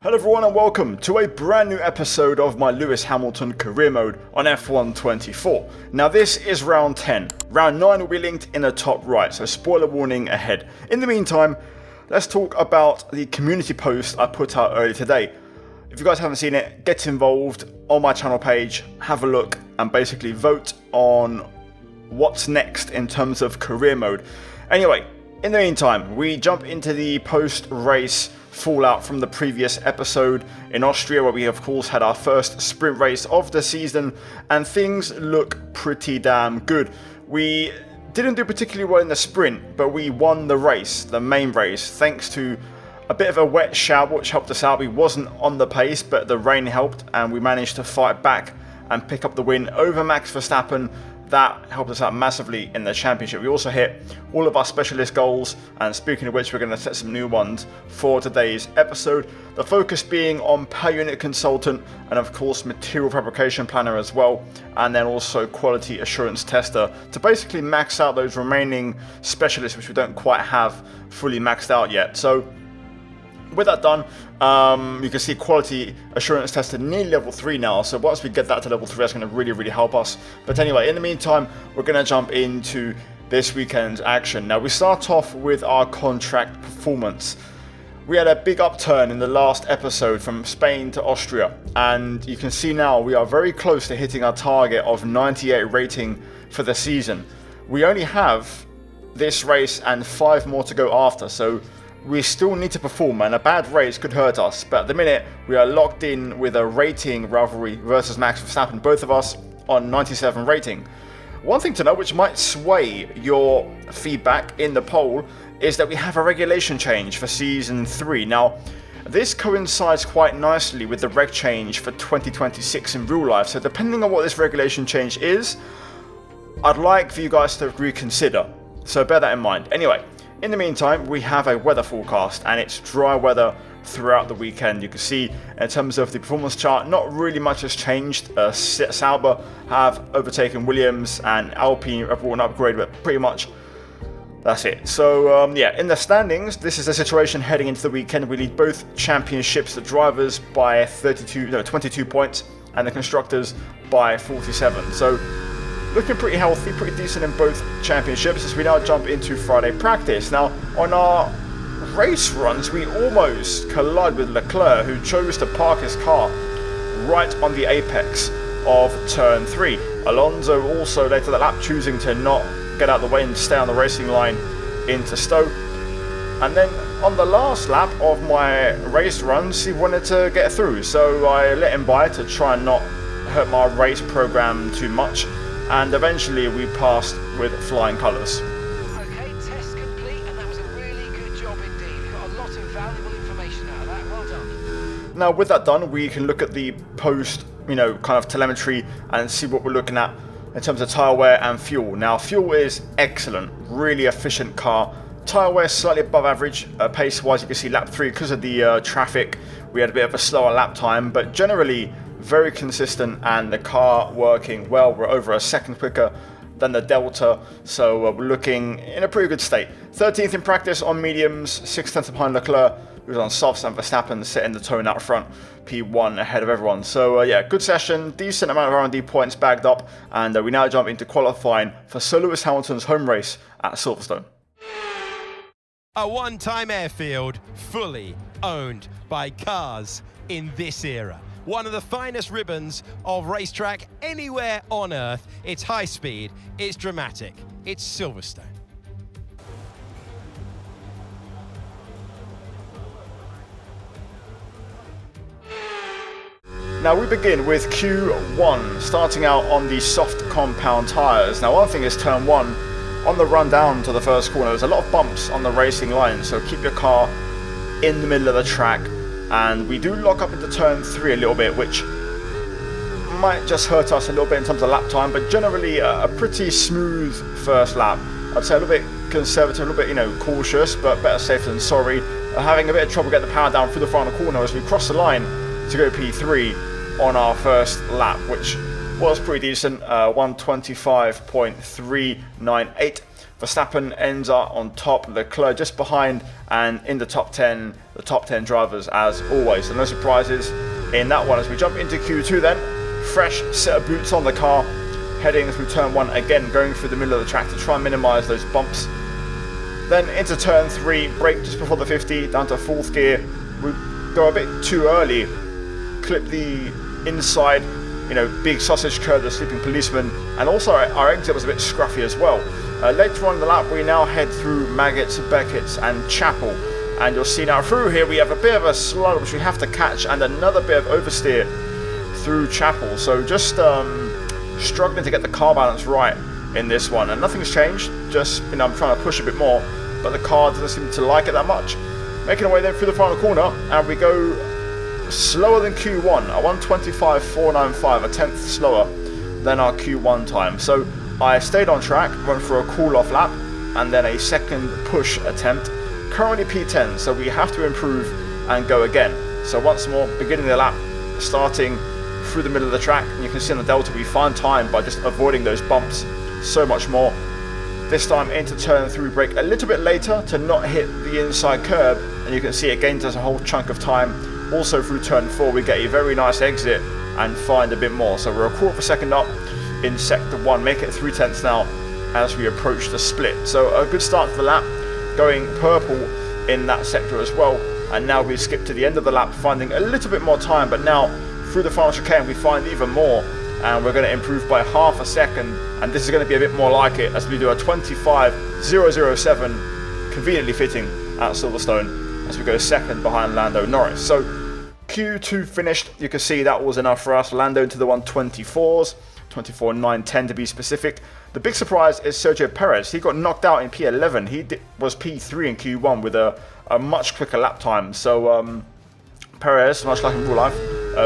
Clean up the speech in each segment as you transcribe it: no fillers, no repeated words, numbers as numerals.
Hello everyone and welcome to a brand new episode of my Lewis Hamilton career mode on F1 24. Now this is round 10. Round 9 will be linked in the top right, so spoiler warning ahead. In the meantime, let's talk about the community post I put out earlier today. If you guys haven't seen it, get involved on my channel page, have a look and basically vote on what's next in terms of career mode. Anyway, in the meantime, we jump into the post-race fallout from the previous episode in Austria, where we of course had our first sprint race of the season and things look pretty damn good. We didn't do particularly well in the sprint, but we won the race, the main race, thanks to a bit of a wet shower which helped us out. We wasn't on the pace, but the rain helped and we managed to fight back and pick up the win over Max Verstappen. That helped us out massively in the championship. We also hit all of our specialist goals, and speaking of which, we're going to set some new ones for today's episode. The focus being on per unit consultant and of course material fabrication planner as well, and then also quality assurance tester to basically max out those remaining specialists which we don't quite have fully maxed out yet. So with that done, you can see quality assurance tester nearly level 3 now, so once we get that to level 3 that's going to really help us. But anyway, in the meantime, we're going to jump into this weekend's action. Now we start off with our contract performance. We had a big upturn in the last episode from Spain to Austria, and you can see now we are very close to hitting our target of 98 rating for the season. We only have this race and 5 more to go after, so we still need to perform, and a bad race could hurt us, but at the minute we are locked in with a rating rivalry versus Max Verstappen, both of us on 97 rating. One thing to know which might sway your feedback in the poll is that we have a regulation change for season 3. Now this coincides quite nicely with the reg change for 2026 in real life, so depending on what this regulation change is, I'd like for you guys to reconsider, so bear that in mind. Anyway, in the meantime, we have a weather forecast and it's dry weather throughout the weekend. You can see in terms of the performance chart, not really much has changed. Sauber have overtaken Williams and Alpine have brought an upgrade, but pretty much that's it. So yeah, in the standings, this is the situation heading into the weekend. We lead both championships, the drivers by 22 points and the constructors by 47. So looking pretty healthy, pretty decent in both championships as we now jump into Friday practice. Now, on our race runs, we almost collide with Leclerc, who chose to park his car right on the apex of turn 3. Alonso also later that lap choosing to not get out of the way and stay on the racing line into Stowe. And then on the last lap of my race runs, he wanted to get through, so I let him by to try and not hurt my race program too much. And eventually we passed with flying colours. Okay, test complete, and that was a really good job indeed. We got a lot of valuable information out of that. Well done. Now with that done, we can look at the post, kind of telemetry and see what we're looking at in terms of tyre wear and fuel. Now fuel is excellent, really efficient car. Tyre wear slightly above average, pace wise you can see lap 3 because of the traffic. We had a bit of a slower lap time, but generally very consistent and the car working well. We're over a second quicker than the Delta, so we're looking in a pretty good state. 13th in practice on mediums, 6/10 behind Leclerc, who's on softs, and Verstappen setting the tone out front, P1 ahead of everyone. So yeah, good session, decent amount of R&D points bagged up, and we now jump into qualifying for Sir Lewis Hamilton's home race at Silverstone. A one-time airfield fully owned by cars in this era. One of the finest ribbons of racetrack anywhere on Earth. It's high speed, it's dramatic, it's Silverstone. Now we begin with Q1, starting out on the soft compound tyres. Now one thing is turn 1, on the run down to the first corner, there's a lot of bumps on the racing line, so keep your car in the middle of the track. And we do lock up into turn 3 a little bit, which might just hurt us a little bit in terms of lap time, but generally a pretty smooth first lap. I'd say a little bit conservative, a little bit, cautious, but better safe than sorry. Having a bit of trouble getting the power down through the final corner as we cross the line to go P3 on our first lap, which was pretty decent, 125.398. Verstappen ends up on top, Leclerc just behind, and in the top 10, the top 10 drivers as always. So no surprises in that one. As we jump into Q2 then, fresh set of boots on the car, heading through turn 1 again, going through the middle of the track to try and minimise those bumps. Then into turn 3, brake just before the 50, down to 4th gear. We go a bit too early, clip the inside, big sausage curve, the sleeping policeman, and also our exit was a bit scruffy as well. Later on in the lap, we now head through Maggots, Beckett's and Chapel, and you'll see now through here we have a bit of a slide which we have to catch, and another bit of oversteer through Chapel. So just struggling to get the car balance right in this one, and nothing's changed, just I'm trying to push a bit more, but the car doesn't seem to like it that much. Making our way then through the final corner, and we go slower than Q1, a 1:25.495, a tenth slower than our Q1 time. So I stayed on track, went for a cool-off lap, and then a second push attempt. Currently P10, so we have to improve and go again. So once more, beginning the lap, starting through the middle of the track, and you can see on the Delta we find time by just avoiding those bumps so much more. This time into turn 3, brake a little bit later to not hit the inside curb, and you can see it gains us a whole chunk of time. Also through turn 4 we get a very nice exit and find a bit more. So we're a quarter of a second up in sector 1, make it 3/10 now as we approach the split. So a good start to the lap, going purple in that sector as well. And now we skip to the end of the lap, finding a little bit more time, but now through the final chicane we find even more, and we're going to improve by half a second, and this is going to be a bit more like it as we do a 25.007, conveniently fitting at Silverstone as we go second behind Lando Norris. So Q2 finished, you can see that was enough for us. Lando into the 124s, 24.910 to be specific. The big surprise is Sergio Perez. He got knocked out in P11. He was P3 in Q1 with a much quicker lap time. So Perez, much like in real life,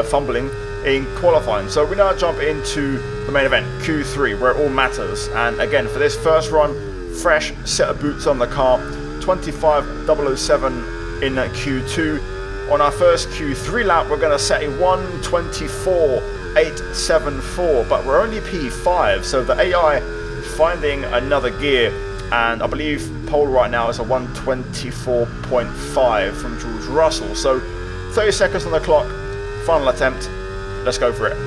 fumbling in qualifying. So we now jump into the main event, Q3, where it all matters. And again, for this first run, fresh set of boots on the car, 25.007 in Q2. On our first Q3 lap, we're going to set a 1:24.874, but we're only P5, so the AI finding another gear, and I believe pole right now is a 1:24.5 from George Russell. So 30 seconds on the clock, final attempt, let's go for it.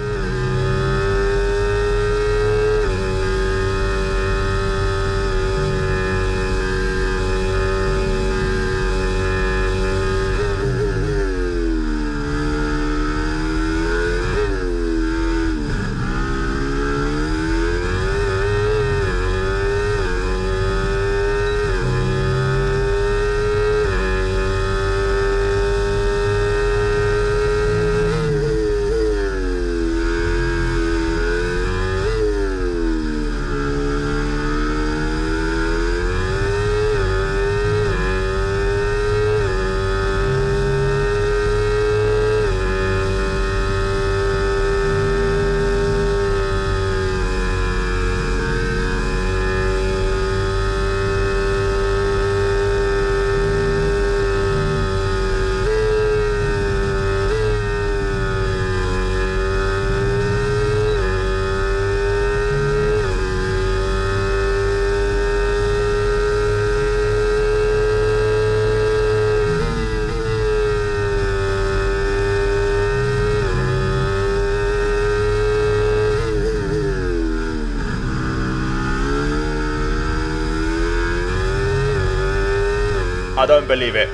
I don't believe it.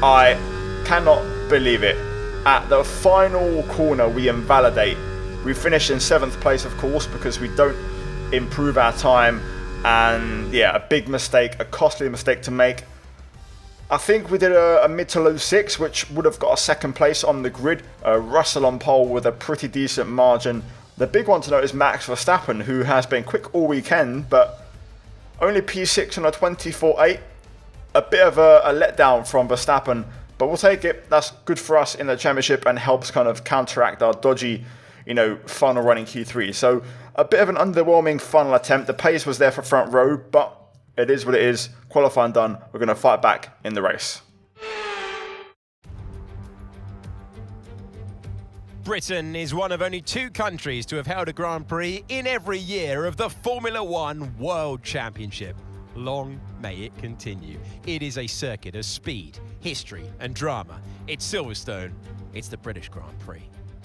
I cannot believe it. At the final corner we invalidate. We finished in 7th place, of course, because we don't improve our time, and yeah, a big mistake, a costly mistake to make. I think we did a mid to low 6, which would have got a 2nd place on the grid. Russell on pole with a pretty decent margin. The big one to note is Max Verstappen, who has been quick all weekend, but only P6 on a 24.8. A bit of a letdown from Verstappen, but we'll take it. That's good for us in the championship and helps kind of counteract our dodgy, final running Q3. So a bit of an underwhelming final attempt. The pace was there for front row, but it is what it is. Qualifying done. We're going to fight back in the race. Britain is one of only 2 countries to have held a Grand Prix in every year of the Formula One World Championship. Long may it continue. It is a circuit of speed, history, and drama. It's Silverstone. It's the British Grand Prix.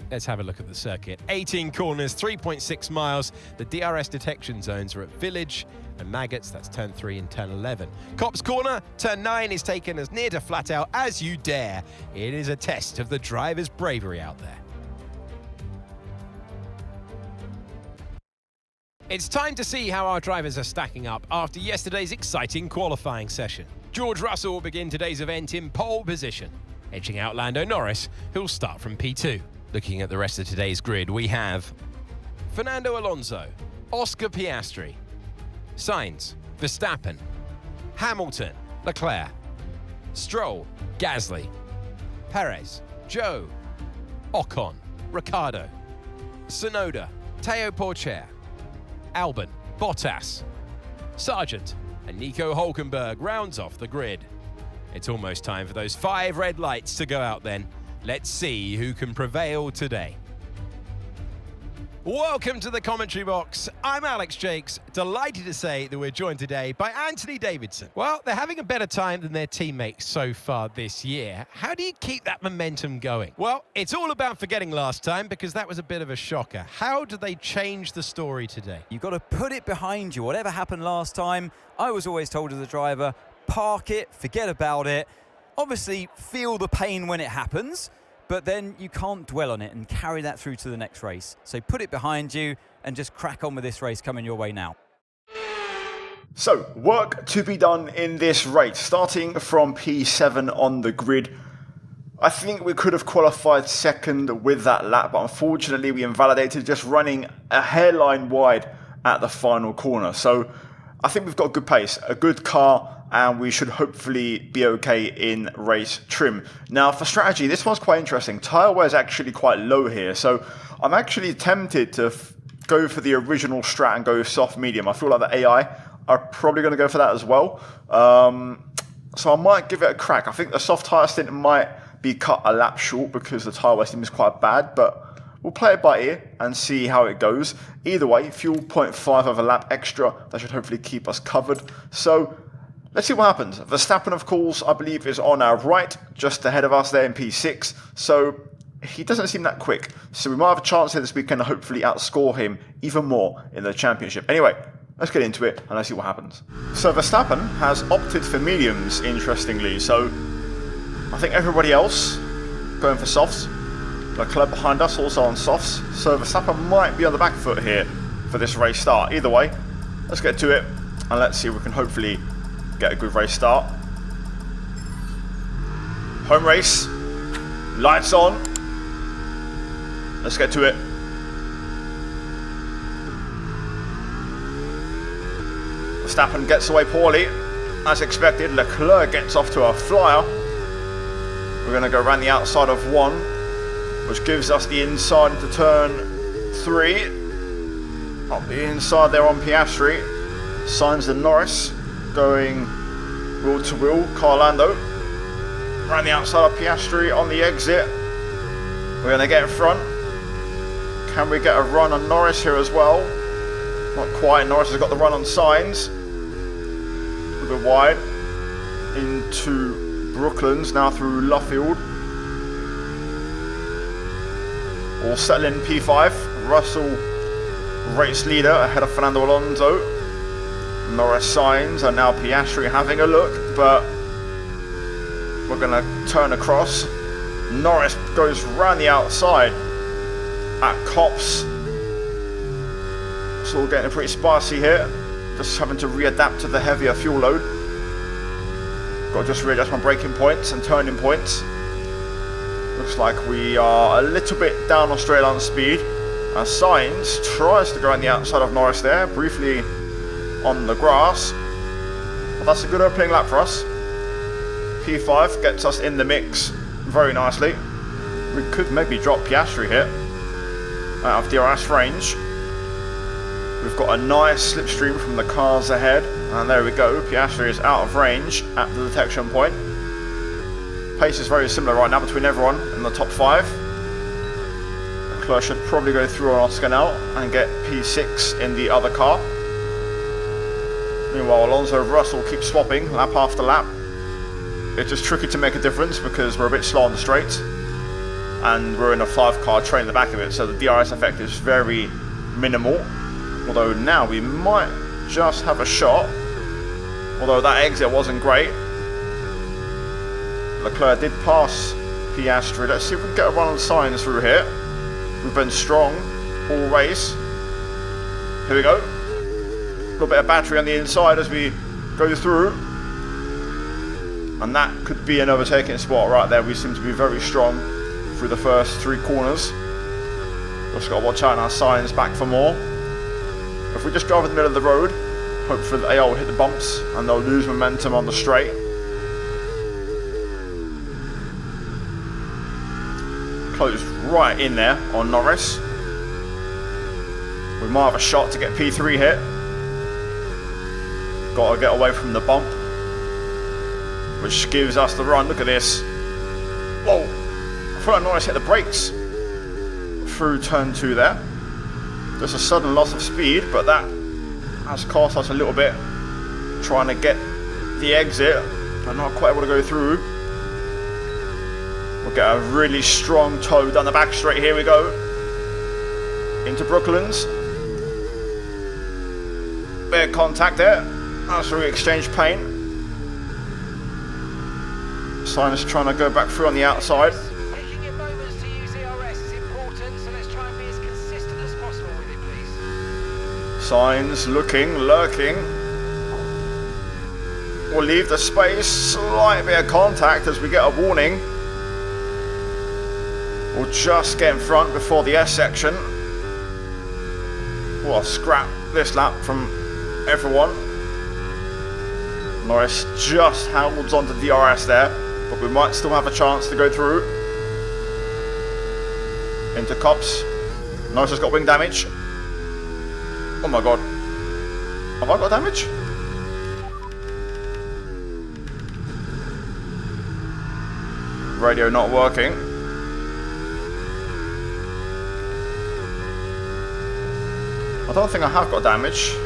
Let's have a look at the circuit. 18 corners, 3.6 miles. The DRS detection zones are at Village and Maggots. That's turn 3 and turn 11. Cops Corner, turn 9 is taken as near to flat out as you dare. It is a test of the driver's bravery out there. It's time to see how our drivers are stacking up after yesterday's exciting qualifying session. George Russell will begin today's event in pole position, edging out Lando Norris, who'll start from P2. Looking at the rest of today's grid, we have Fernando Alonso, Oscar Piastri, Sainz, Verstappen, Hamilton, Leclerc, Stroll, Gasly, Perez, Zhou, Ocon, Ricciardo, Tsunoda, Teo Porcher, Albon, Bottas, Sargent, and Nico Hülkenberg rounds off the grid. It's almost time for those 5 red lights to go out then. Let's see who can prevail today. Welcome to the commentary box. I'm Alex Jakes, delighted to say that we're joined today by Anthony Davidson. Well, they're having a better time than their teammates so far this year. How do you keep that momentum going? Well, it's all about forgetting last time because that was a bit of a shocker. How do they change the story today? You've got to put it behind you. Whatever happened last time, I was always told as a driver, park it, forget about it. Obviously, feel the pain when it happens, but then you can't dwell on it and carry that through to the next race. So put it behind you and just crack on with this race coming your way now. So, work to be done in this race, starting from P7 on the grid. I think we could have qualified second with that lap, but unfortunately we invalidated, just running a hairline wide at the final corner. So, I think we've got good pace, a good car, and we should hopefully be okay in race trim. Now, for strategy, this one's quite interesting. Tyre wear is actually quite low here, so I'm actually tempted to go for the original strat and go soft medium. I feel like the AI are probably going to go for that as well. So I might give it a crack. I think the soft tyre stint might be cut a lap short because the tyre wear seems quite bad, but we'll play it by ear and see how it goes. Either way, fuel 0.5 of a lap extra. That should hopefully keep us covered. So let's see what happens. Verstappen, of course, I believe is on our right, just ahead of us there in P6. So he doesn't seem that quick. So we might have a chance here this weekend to hopefully outscore him even more in the championship. Anyway, let's get into it and let's see what happens. So Verstappen has opted for mediums, interestingly. So I think everybody else going for softs. Leclerc behind us also on softs. So Verstappen might be on the back foot here for this race start. Either way, let's get to it and let's see if we can hopefully get a good race start. Home race. Lights on. Let's get to it. Verstappen gets away poorly. As expected, Leclerc gets off to a flyer. We're going to go around the outside of 1, which gives us the inside into turn 3. Up the inside there on Piastri. Sainz and Norris going wheel to wheel. Lando around the outside of Piastri on the exit. We're going to get in front. Can we get a run on Norris here as well? Not quite. Norris has got the run on Sainz. A little bit wide into Brooklands, now through Luffield. All settle in P5. Russell race leader ahead of Fernando Alonso. Norris, Sainz, and now Piastri having a look, but we're going to turn across. Norris goes round the outside at Copse. So we're getting pretty spicy here. Just having to readapt to the heavier fuel load. Got to just readjust my braking points and turning points. Looks like we are a little bit down on straight line speed. As Sainz tries to go around the outside of Norris there, briefly on the grass. Well, that's a good opening lap for us. P5 gets us in the mix very nicely. We could maybe drop Piastri here out of DRS range. We've got a nice slipstream from the cars ahead, and there we go. Piastri is out of range at the detection point. Pace is very similar right now between everyone in the top 5. Leclerc should probably go through on Oscar now and get P6 in the other car. Meanwhile, Alonso and Russell keep swapping lap after lap. It's just tricky to make a difference because we're a bit slow on the straight. And we're in a 5-car train in the back of it, so the DRS effect is very minimal. Although now we might just have a shot. Although that exit wasn't great. Leclerc did pass Piastri. Let's see if we can get a run on Sainz through here. We've been strong all race. Here we go. A little bit of battery on the inside as we go through. And that could be an overtaking spot right there. We seem to be very strong through the first 3 corners. Just got to watch out now. Sainz back for more. If we just drive in the middle of the road, hopefully the AR will hit the bumps and they'll lose momentum on the straight. Closed right in there on Norris. We might have a shot to get P3 hit. Got to get away from the bump, which gives us the run. Look at this. Whoa! I thought Norris hit the brakes through turn 2 there. There's a sudden loss of speed, but that has cost us a little bit trying to get the exit, but not quite able to go through. We'll get a really strong toe down the back straight. Here we go. Into Brooklands. Bit of contact there. That's where we exchange paint. Sainz trying to go back through on the outside. Taking your moments to use ERS is important, so let's try and be as consistent as possible with it, please. Sainz looking, lurking. We'll leave the space. Slight bit of contact as we get a warning. We'll just get in front before the S section. We'll scrap this lap from everyone. Norris just holds onto DRS there, but we might still have a chance to go through. Into Cops. Norris has got wing damage. Oh my god. Have I got damage? Radio not working. I don't think I have got damage.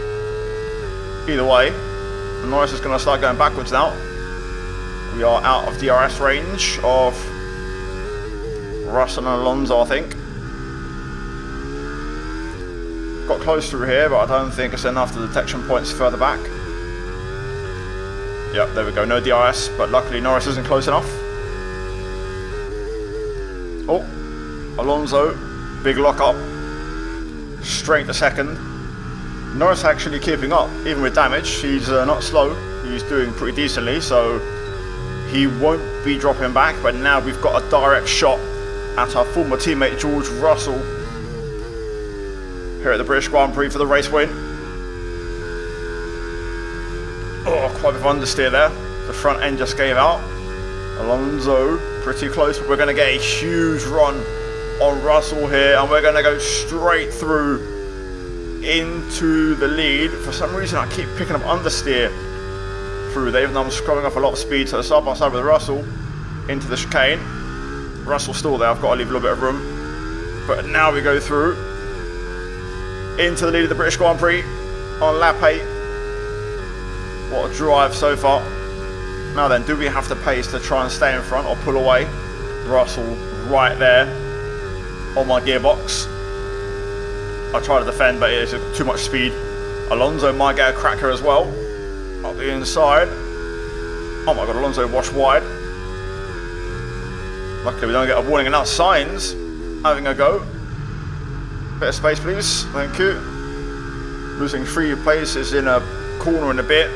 Either way, Norris is going to start going backwards now. We are out of DRS range of Russell and Alonso, I think. Got close through here, but I don't think it's enough. The detection points further back. Yep, there we go. No DRS, but luckily Norris isn't close enough. Oh, Alonso, big lock up. Straight to second. Norris actually keeping up, even with damage. He's not slow. He's doing pretty decently, so he won't be dropping back. But now we've got a direct shot at our former teammate George Russell here at the British Grand Prix for the race win. Oh, quite a bit of understeer there. The front end just gave out. Alonso pretty close, but we're going to get a huge run on Russell here, and we're going to go straight through into the lead. For some reason I keep picking up understeer through there, even though I'm scrolling up a lot of speed. So side by side with Russell into the chicane. Russell's still there. I've got to leave a little bit of room, but now we go through into the lead of the British Grand Prix on lap 8. What a drive so far. Now then, do we have the pace to try and stay in front or pull away? Russell right there on my gearbox. I try to defend, but it is too much speed. Alonso might get a cracker as well. Up the inside. Oh my god, Alonso washed wide. Luckily we don't get a warning, and now Sainz having a go. Bit of space please, thank you. Losing 3 places in a corner in a bit.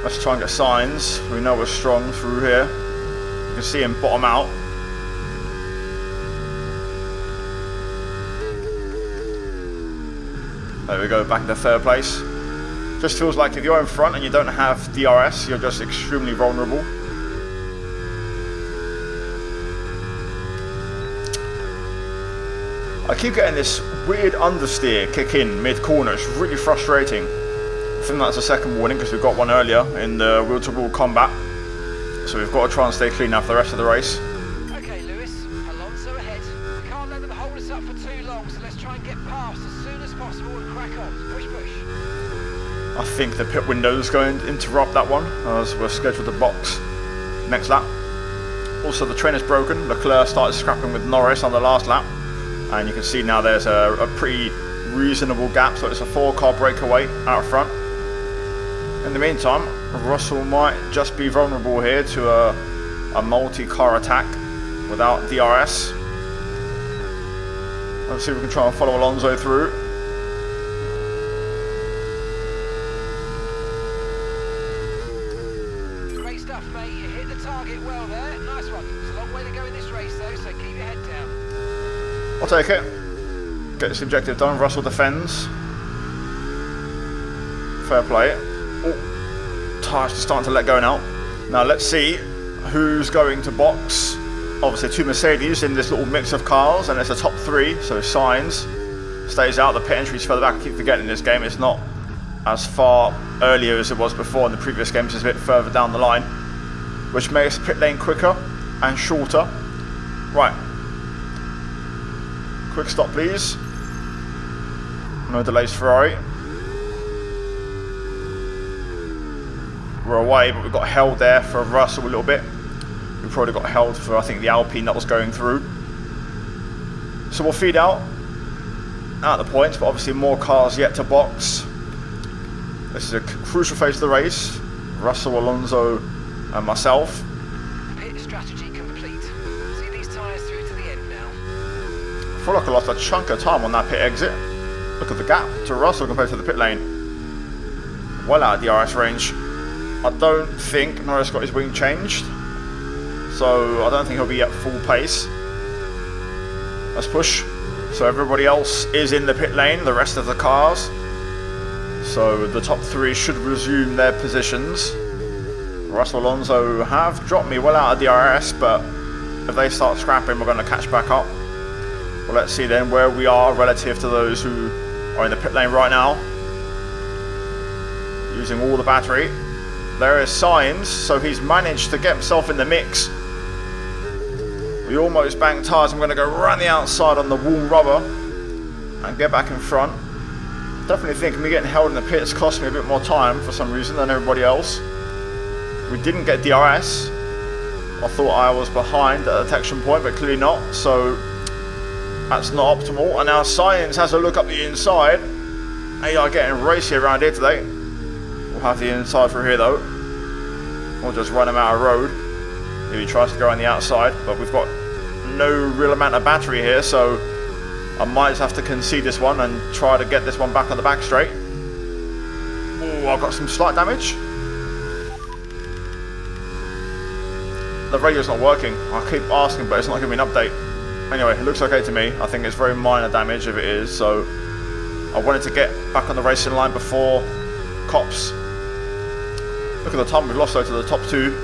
Let's try and get Sainz. We know we're strong through here. You can see him bottom out. There we go, back into 3rd place. Just feels like if you're in front and you don't have DRS, you're just extremely vulnerable. I keep getting this weird understeer kick in mid-corner. It's really frustrating. I think that's a second warning because we got one earlier in the wheel-to-wheel combat. So we've got to try and stay clean now for the rest of the race. Okay, Lewis, Alonso ahead. We can't let them hold us up for too long, so let's try and get past as soon as as possible and crack on. Push, push. I think the pit window is going to interrupt that one as we're scheduled to box next lap. Also, the train is broken. Leclerc started scrapping with Norris on the last lap, and you can see now there's a pretty reasonable gap, so it's a 4-car breakaway out front. In the meantime, Russell might just be vulnerable here to a multi-car attack without DRS. Let's see if we can try and follow Alonso through. Great stuff, mate. You hit the target well there. Nice one. It's a long way to go in this race, though, so keep your head down. I'll take it. Get this objective done. Russell defends. Fair play. Oh, tyres just starting to let go now. Now let's see who's going to box. Obviously 2 Mercedes in this little mix of cars, and it's a top 3, so Sainz stays out. The pit entry's further back. I keep forgetting this game. It's not as far earlier as it was before in the previous games. It's a bit further down the line, which makes the pit lane quicker and shorter. Right. Quick stop, please. No delays, Ferrari. We're away, but we got held there for Russell a little bit. We probably got held for, I think, the Alpine that was going through. So we'll feed out at the points, but obviously more cars yet to box. This is a crucial phase of the race. Russell, Alonso, and myself. Pit strategy complete. See these tyres through to the end now. I feel like I lost a chunk of time on that pit exit. Look at the gap to Russell compared to the pit lane. Well out of DRS range. I don't think Norris got his wing changed, so I don't think he'll be at full pace. Let's push. So everybody else is in the pit lane, the rest of the cars. So the top 3 should resume their positions. Russell, Alonso have dropped me well out of DRS, but if they start scrapping, we're going to catch back up. Well, let's see then where we are relative to those who are in the pit lane right now. Using all the battery. There is Sainz, so he's managed to get himself in the mix. We almost banked tyres. I'm going to go around the outside on the warm rubber and get back in front. Definitely think me getting held in the pits cost me a bit more time for some reason than everybody else. We didn't get DRS. I thought I was behind at the detection point, but clearly not, so that's not optimal. And now Sainz has a look up the inside. They are getting racy around here today. We'll have the inside through here though. We'll just run him out of road if he tries to go on the outside, but we've got no real amount of battery here, so I might just have to concede this one and try to get this one back on the back straight. Oh, I've got some slight damage. The radio's not working. I keep asking, but it's not giving me an update. Anyway, it looks okay to me. I think it's very minor damage if it is, so I wanted to get back on the racing line before cops. Look at the time we've lost though to the top 2.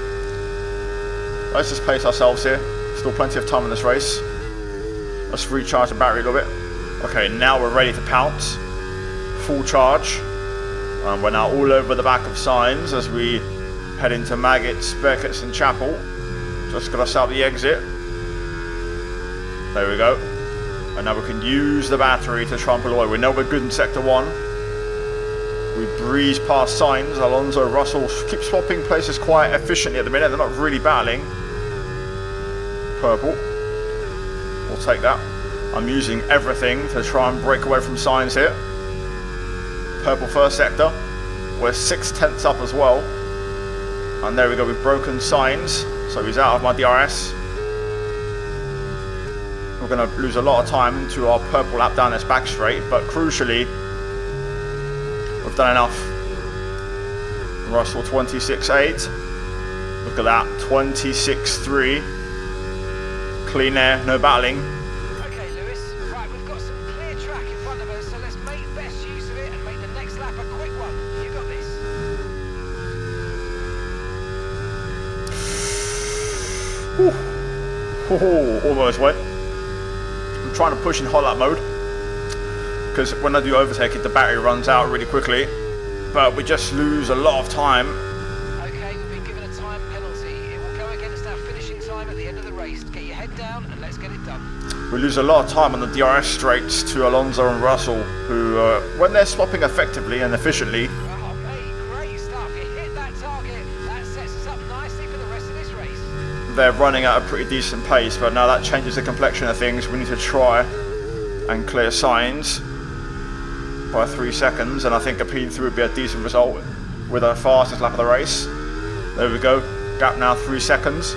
Let's just pace ourselves here. Still plenty of time in this race. Let's recharge the battery a little bit. Okay, now we're ready to pounce. Full charge. And we're now all over the back of Sainz as we head into Maggots, Beckett's and Chapel. Just got us out the exit. There we go. And now we can use the battery to try and pull away. We know we're good in sector 1. We breeze past Sainz. Alonso, Russell keep swapping places quite efficiently at the minute. They're not really battling. Purple. We'll take that. I'm using everything to try and break away from Sainz here. Purple first sector. We're 6/10 up as well. And there we go, we've broken Sainz. So he's out of my DRS. We're going to lose a lot of time into our purple lap down this back straight, but crucially, we've done enough. Russell 26.8. Look at that, 26.3. Clean air, no battling. Okay, Lewis. Right, we've got some clear track in front of us, so let's make best use of it and make the next lap a quick one. You got this. Oh, almost went. I'm trying to push in hot lap mode because when I do overtake it, the battery runs out really quickly, but we just lose a lot of time. Okay, we've been given a time penalty. It will go against our finishing time at the end of the race. Get your head down and let's get it done. We lose a lot of time on the DRS straights to Alonso and Russell, who, when they're swapping effectively and efficiently, Oh, mate, great stuff. You hit that target. That sets us up nicely for the rest of this race. they're running at a pretty decent pace, but now that changes the complexion of things. We need to try and clear signs by 3 seconds, and I think a P3 would be a decent result with our fastest lap of the race. There we go, gap now 3 seconds.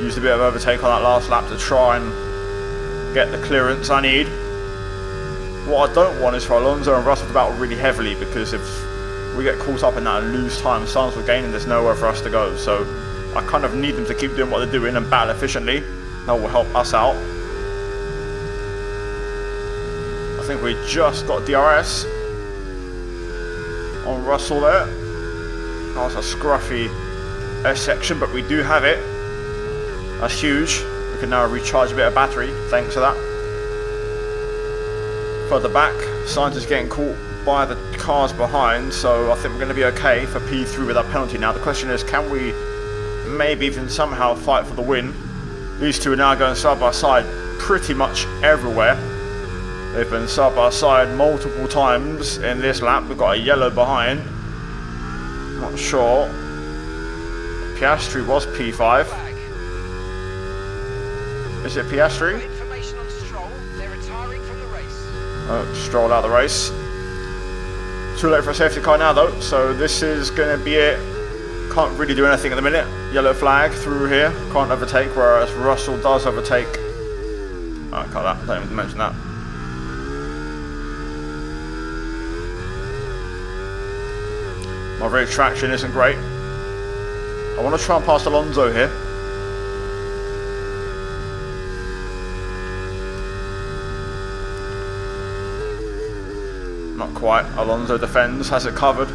Used a bit of overtake on that last lap to try and get the clearance I need. What I don't want is for Alonso and Russell to battle really heavily, because if we get caught up in that and lose time, Sainz will gain and there's nowhere for us to go. So I kind of need them to keep doing what they're doing and battle efficiently. That will help us out. I think we just got DRS on Russell there. That was a scruffy S section, but we do have it. That's huge. We can now recharge a bit of battery thanks to that. Further back, Sainz is getting caught by the cars behind, so I think we're going to be okay for P3 with that penalty. Now the question is, can we maybe even somehow fight for the win? These two are now going side by side pretty much everywhere. They've been side by side multiple times in this lap. We've got a yellow behind. Not sure. Piastri was P5. Is it Piastri? Information on Stroll. They're retiring from the race. Oh, Stroll out of the race. Too late for a safety car now though, so this is going to be it. Can't really do anything at the minute. Yellow flag through here. Can't overtake, whereas Russell does overtake. Alright, cut that. Don't even mention that. My rear traction isn't great. I want to try and pass Alonso here. Not quite. Alonso defends, has it covered.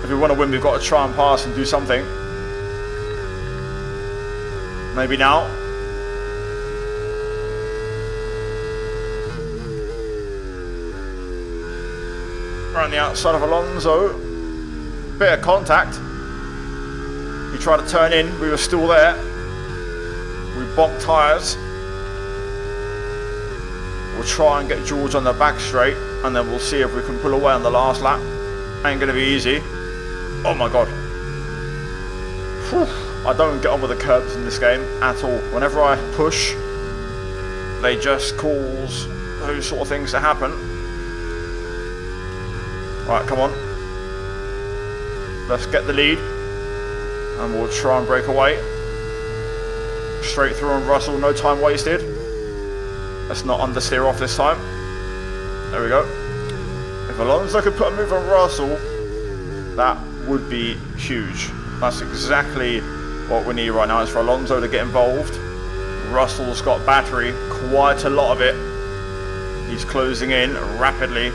If we want to win, we've got to try and pass and do something. Maybe now. Around the outside of Alonso. Bit of contact. He tried to turn in, we were still there. We bonked tyres. We'll try and get George on the back straight, and then we'll see if we can pull away on the last lap. Ain't gonna be easy. Oh my god. Whew. I don't get on with the curbs in this game at all. Whenever I push, they just cause those sort of things to happen. Right, come on. Let's get the lead, and we'll try and break away. Straight through on Russell, no time wasted. Let's not understeer off this time. There we go. If Alonso could put a move on Russell, that would be huge. That's exactly what we need right now, is for Alonso to get involved. Russell's got battery, quite a lot of it. He's closing in rapidly.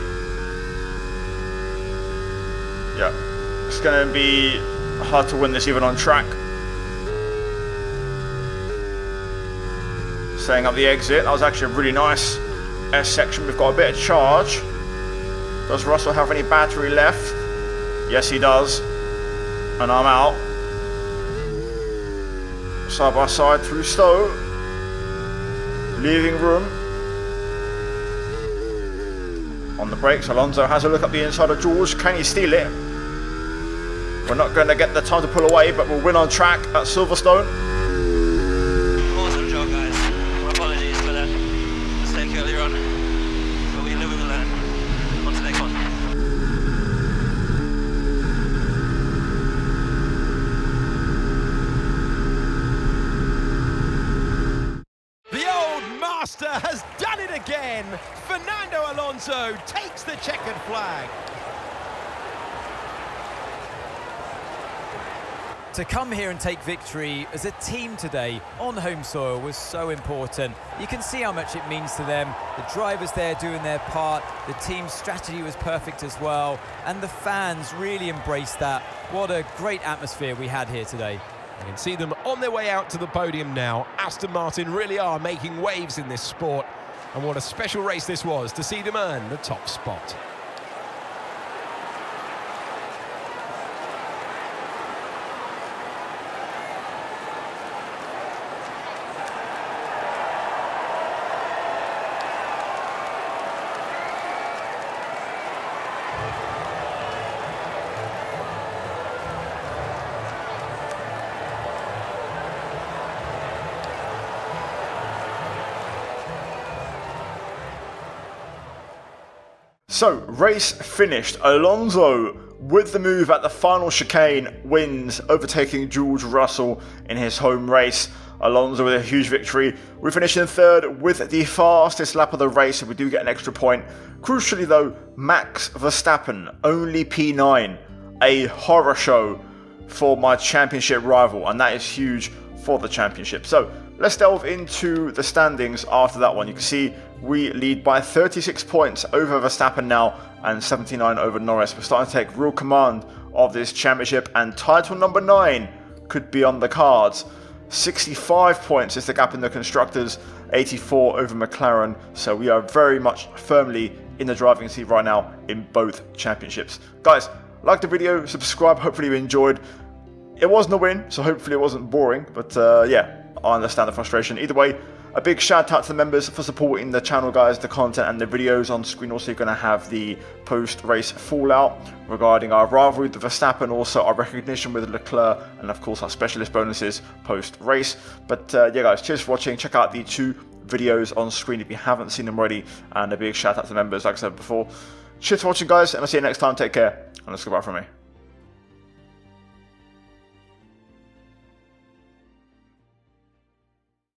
Yeah, it's going to be hard to win this even on track. Setting up the exit. That was actually a really nice S section. We've got a bit of charge. Does Russell have any battery left? Yes, he does. And I'm out. Side by side through Stowe. Leaving room. On the brakes, Alonso has a look up the inside of George. Can he steal it? We're not going to get the time to pull away, but we'll win on track at Silverstone. Awesome job, guys. Apologies for that mistake earlier on, but we live and we learn. On to the next one. The old master has done it again. Fernando Alonso takes the checkered flag. To come here and take victory as a team today on home soil was so important. You can see how much it means to them. The drivers there doing their part. The team's strategy was perfect as well. And the fans really embraced that. What a great atmosphere we had here today. You can see them on their way out to the podium now. Aston Martin really are making waves in this sport. And what a special race this was to see them earn the top spot. So, race finished. Alonso, with the move at the final chicane, wins, overtaking George Russell in his home race. Alonso with a huge victory. We finish in third with the fastest lap of the race, so we do get an extra point. Crucially though, Max Verstappen, only P9. A horror show for my championship rival, and that is huge for the championship. So, let's delve into the standings after that one. You can see we lead by 36 points over Verstappen now and 79 over Norris. We're starting to take real command of this championship, and title number 9 could be on the cards. 65 points is the gap in the constructors, 84 over McLaren. So we are very much firmly in the driving seat right now in both championships. Guys, like the video, subscribe, hopefully you enjoyed. It wasn't a win, so hopefully it wasn't boring, but yeah, I understand the frustration. Either way, a big shout out to the members for supporting the channel, guys, the content and the videos on screen. Also, you're going to have the post-race fallout regarding our rivalry with Verstappen, also our recognition with Leclerc, and of course our specialist bonuses post-race. But yeah, guys, cheers for watching. Check out the 2 videos on screen if you haven't seen them already, and a big shout out to the members, like I said before. Cheers for watching, guys, and I'll see you next time. Take care, and let's go back from me.